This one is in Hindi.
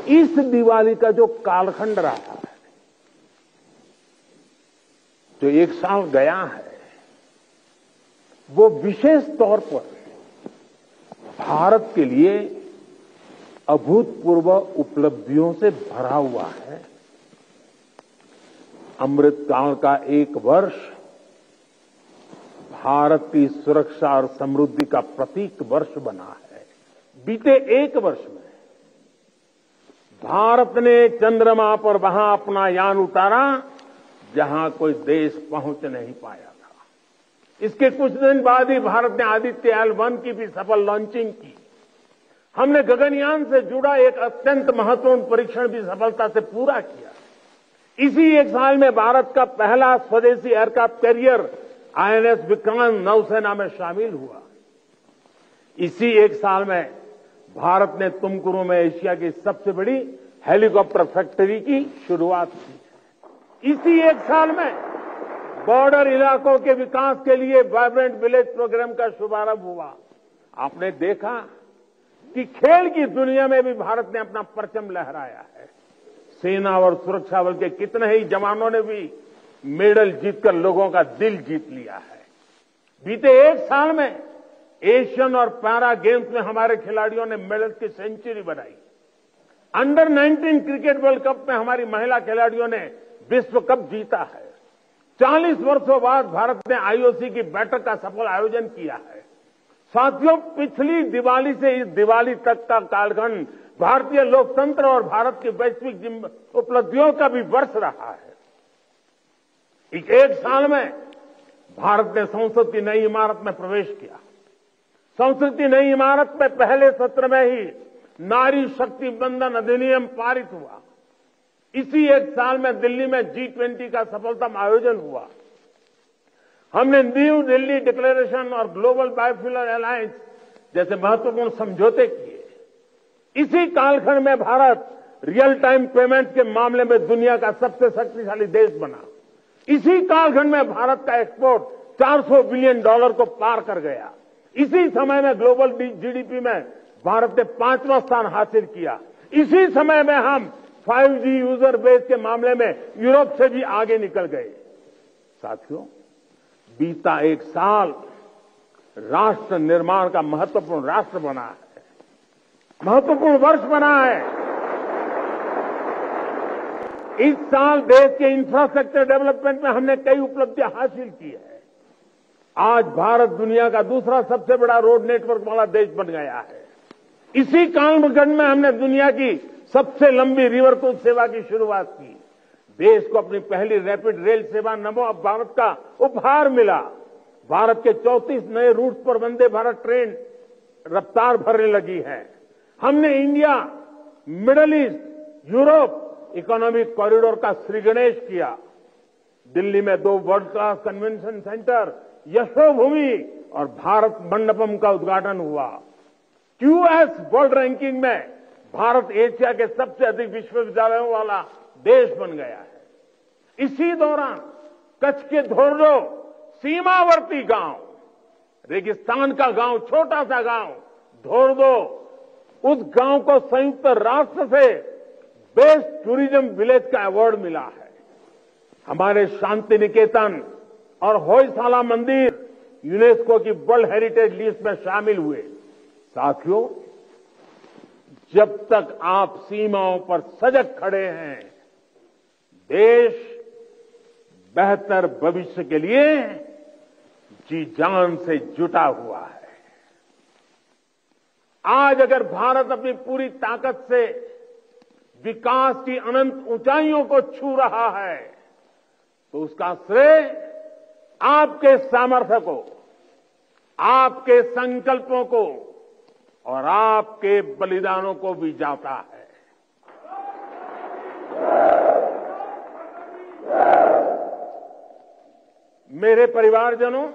इस दिवाली का जो कालखंड रहा है, जो एक साल गया है, वो विशेष तौर पर भारत के लिए अभूतपूर्व उपलब्धियों से भरा हुआ है। अमृतकाल का एक वर्ष भारत की सुरक्षा और समृद्धि का प्रतीक वर्ष बना है। बीते एक वर्ष में भारत ने चंद्रमा पर वहां अपना यान उतारा जहां कोई देश पहुंच नहीं पाया था। इसके कुछ दिन बाद ही भारत ने आदित्य L1 की भी सफल लॉन्चिंग की। हमने गगनयान से जुड़ा एक अत्यंत महत्वपूर्ण परीक्षण भी सफलता से पूरा किया। इसी एक साल में भारत का पहला स्वदेशी एयरक्राफ्ट कैरियर INS विक्रांत नौसेना में शामिल हुआ। इसी एक साल में भारत ने तुमकुरू में एशिया की सबसे बड़ी हेलीकॉप्टर फैक्ट्री की शुरुआत की। इसी एक साल में बॉर्डर इलाकों के विकास के लिए वाइब्रेंट विलेज प्रोग्राम का शुभारंभ हुआ। आपने देखा कि खेल की दुनिया में भी भारत ने अपना परचम लहराया है। सेना और सुरक्षा बल के कितने ही जवानों ने भी मेडल जीतकर लोगों का दिल जीत लिया है। बीते एक साल में एशियन और पैरा गेम्स में हमारे खिलाड़ियों ने मेडल की सेंचुरी बनाई। अंडर 19 क्रिकेट वर्ल्ड कप में हमारी महिला खिलाड़ियों ने विश्व कप जीता है। 40 वर्षों बाद भारत ने IOC की बैठक का सफल आयोजन किया है। साथियों, पिछली दिवाली से इस दिवाली तक का कालखंड भारतीय लोकतंत्र और भारत की वैश्विक उपलब्धियों का भी वर्ष रहा है। एक साल में भारत ने संसद की नई इमारत में प्रवेश किया। संसद की नई इमारत में पहले सत्र में ही नारी शक्ति बंधन अधिनियम पारित हुआ। इसी एक साल में दिल्ली में G20 का सफलतम आयोजन हुआ। हमने न्यू दिल्ली डिक्लेरेशन और ग्लोबल बायोफ्यूल अलायंस जैसे महत्वपूर्ण समझौते किए। इसी कालखंड में भारत रियल टाइम पेमेंट के मामले में दुनिया का सबसे शक्तिशाली देश बना। इसी कालखंड में भारत का एक्सपोर्ट $400 बिलियन को पार कर गया। इसी समय में ग्लोबल GDP में भारत ने 5वां स्थान हासिल किया। इसी समय में हम 5G यूजर बेस के मामले में यूरोप से भी आगे निकल गए। साथियों, बीता एक साल राष्ट्र निर्माण का महत्वपूर्ण राष्ट्र बना है, महत्वपूर्ण वर्ष बना है। इस साल देश के इंफ्रास्ट्रक्चर डेवलपमेंट में हमने कई उपलब्धियां हासिल की है। आज भारत दुनिया का दूसरा सबसे बड़ा रोड नेटवर्क वाला देश बन गया है। इसी कालखंड में हमने दुनिया की सबसे लंबी रिवर क्रूज सेवा की शुरुआत की। देश को अपनी पहली रैपिड रेल सेवा नमो भारत का उपहार मिला। भारत के 34 नए रूट पर वंदे भारत ट्रेन रफ्तार भरने लगी है। हमने India, middle east, Europe economic corridor का श्रीगणेश किया। दिल्ली में 2 world class convention centre, Yashobhoomi और भारत मंडपम का उद्घाटन हुआ। QS वर्ल्ड रैंकिंग में भारत एशिया के सबसे अधिक विश्वविद्यालयों वाला देश बन गया है। इसी दौरान कच्छ के धोर्डो सीमावर्ती गांव, रेगिस्तान का गांव, छोटा सा गांव धोर्डो, उस गांव को संयुक्त राष्ट्र से बेस्ट टूरिज्म विलेज का अवार्ड मिला है। हमारे शांति निकेतन और होयसाला मंदिर यूनेस्को की वर्ल्ड हेरिटेज लिस्ट में शामिल हुए। साथियों, जब तक आप सीमाओं पर सजग खड़े हैं, देश बेहतर भविष्य के लिए जी जान से जुटा हुआ है। आज अगर भारत अपनी पूरी ताकत से विकास की अनंत ऊंचाइयों को छू रहा है, तो उसका श्रेय आपके सामर्थ्य को, आपके संकल्पों को और आपके बलिदानों को भी जाता है। मेरे परिवारजनों,